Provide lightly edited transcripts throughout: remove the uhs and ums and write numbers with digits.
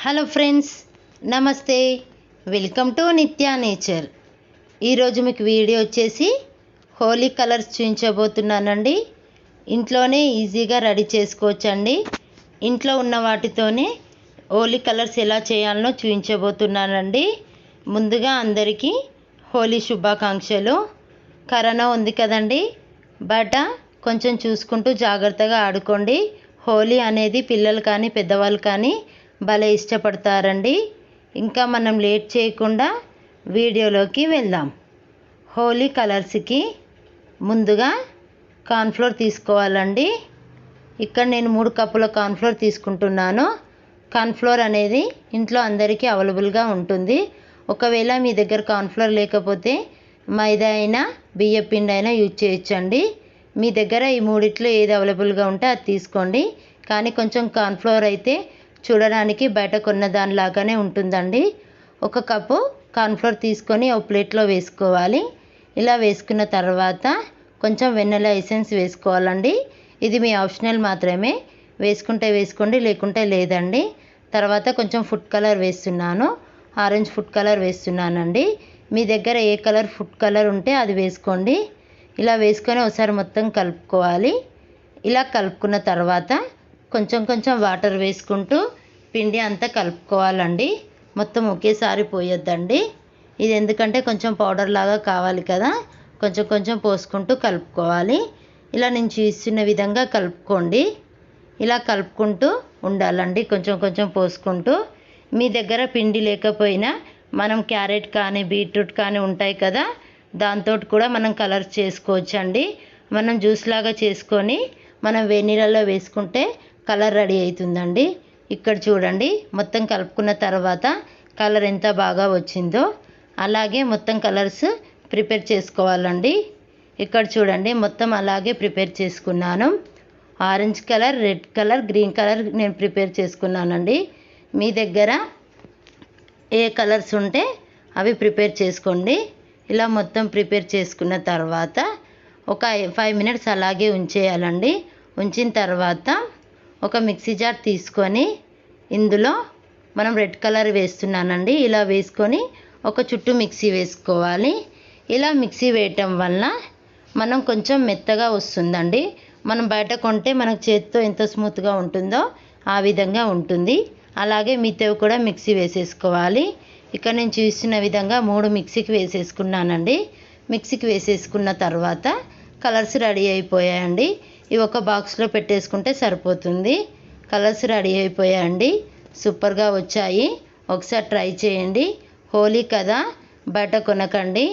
Hello friends, నమస్తే. Welcome to Nithya nature. ఈరోజు మీకు వీడియో వచ్చేసి హోలీ కలర్స్ చూపించబోతున్నానండి. ఇంట్లోనే ఈజీగా రెడీ చేసుకోవచ్చండి. ఇంట్లో ఉన్న వాటితోనే హోలీ కలర్స్ ఎలా చేయాలనో చూపించబోతున్నానండి. ముందుగా అందరికీ హోలీ శుభాకాంక్షలు. కరోనా ఉంది కదండి, బయట కొంచెం చూసుకుంటూ జాగ్రత్తగా ఆడుకోండి. హోలీ అనేది పిల్లలు కానీ పెద్దవాళ్ళు కానీ భలే ఇష్టపడతారండి. ఇంకా మనం లేట్ చేయకుండా వీడియోలోకి వెళ్దాం. హోలీ కలర్స్కి ముందుగా కార్న్ఫ్లోర్ తీసుకోవాలండి. ఇక్కడ నేను 3 కప్పుల కార్న్ఫ్లోర్ తీసుకుంటున్నాను. కార్న్ఫ్లోర్ అనేది ఇంట్లో అందరికీ అవైలబుల్గా ఉంటుంది. ఒకవేళ మీ దగ్గర కార్న్ఫ్లోర్ లేకపోతే మైదా అయినా బియ్యం పిండి అయినా యూజ్ చేయొచ్చండి. మీ దగ్గర ఈ మూడిట్లో ఏది అవైలబుల్గా ఉంటే అది తీసుకోండి. కానీ కొంచెం కార్న్ఫ్లోర్ అయితే చూడడానికి బయట కొన్న దానిలాగానే ఉంటుందండి. 1 కప్పు కార్న్ఫ్లోర్ తీసుకొని ఒక ప్లేట్లో వేసుకోవాలి. ఇలా వేసుకున్న తర్వాత కొంచెం వెన్నెల ఎసెన్స్ వేసుకోవాలండి. ఇది మీ ఆప్షనల్ మాత్రమే, వేసుకుంటే వేసుకోండి, లేకుంటే లేదండి. తర్వాత కొంచెం ఫుడ్ కలర్ వేస్తున్నాను. ఆరెంజ్ ఫుడ్ కలర్ వేస్తున్నానండి. మీ దగ్గర ఏ కలర్ ఫుడ్ కలర్ ఉంటే అది వేసుకోండి. ఇలా వేసుకొని ఒకసారి మొత్తం కలుపుకోవాలి. ఇలా కలుపుకున్న తర్వాత కొంచెం కొంచెం వాటర్ వేసుకుంటూ పిండి అంతా కలుపుకోవాలండి. మొత్తం ఒకేసారి పోయొద్దండి. ఇది ఎందుకంటే కొంచెం పౌడర్ లాగా కావాలి కదా, కొంచెం కొంచెం పోసుకుంటూ కలుపుకోవాలి. ఇలా నేను చూస్తున్న విధంగా కలుపుకోండి. ఇలా కలుపుకుంటూ ఉండాలండి, కొంచెం కొంచెం పోసుకుంటూ. మీ దగ్గర పిండి లేకపోయినా మనం క్యారెట్ కానీ బీట్రూట్ కానీ ఉంటాయి కదా, దాంతో కూడా మనం కలర్స్ చేసుకోవచ్చండి. మనం జ్యూస్ లాగా చేసుకొని మనం వేడి నీళ్ళలో వేసుకుంటే కలర్ రెడీ అవుతుందండి. ఇక్కడ చూడండి, మొత్తం కలుపుకున్న తర్వాత కలర్ ఎంత బాగా వచ్చిందో. అలాగే మొత్తం కలర్స్ ప్రిపేర్ చేసుకోవాలండి. ఇక్కడ చూడండి, మొత్తం అలాగే ప్రిపేర్ చేసుకున్నాను. Orange colour, red colour, green colour నేను ప్రిపేర్ చేసుకున్నానండి. మీ దగ్గర ఏ కలర్స్ ఉంటే అవి ప్రిపేర్ చేసుకోండి. ఇలా మొత్తం ప్రిపేర్ చేసుకున్న తర్వాత ఒక 5 మినిట్స్ అలాగే ఉంచేయాలండి. ఉంచిన తర్వాత ఒక మిక్సీ జార్ తీసుకొని ఇందులో మనం రెడ్ కలర్ వేస్తున్నానండి. ఇలా వేసుకొని ఒక చుట్టూ మిక్సీ వేసుకోవాలి. ఇలా మిక్సీ వేయటం వల్ల మనం కొంచెం మెత్తగా వస్తుందండి. మనం బయట కొంటే మనకు చేతితో ఎంత స్మూత్గా ఉంటుందో ఆ విధంగా ఉంటుంది. అలాగే మిగతావి కూడా మిక్సీ వేసేసుకోవాలి. ఇక్కడ నేను చూస్తున్న విధంగా 3 మిక్సీకి వేసేసుకున్నానండి. మిక్సీకి వేసేసుకున్న తర్వాత కలర్స్ రెడీ అయిపోయాయండి. ఇవి ఒక బాక్స్లో పెట్టేసుకుంటే సరిపోతుంది. కలర్స్ రెడీ అయిపోయాయండి. సూపర్గా వచ్చాయి. ఒకసారి ట్రై చేయండి. హోలీ కదా, బయట కొనకండి.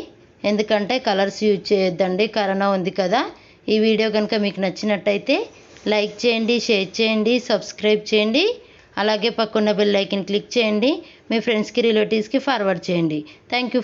ఎందుకంటే కలర్స్ యూజ్ చేయొద్దండి, కరోనా ఉంది కదా. ఈ వీడియో కనుక మీకు నచ్చినట్టయితే లైక్ చేయండి, షేర్ చేయండి, సబ్స్క్రైబ్ చేయండి. అలాగే పక్కన బెల్ ఐకాన్ క్లిక్ చేయండి. మీ ఫ్రెండ్స్కి రిలేటివ్స్కి ఫార్వర్డ్ చేయండి. Thank you.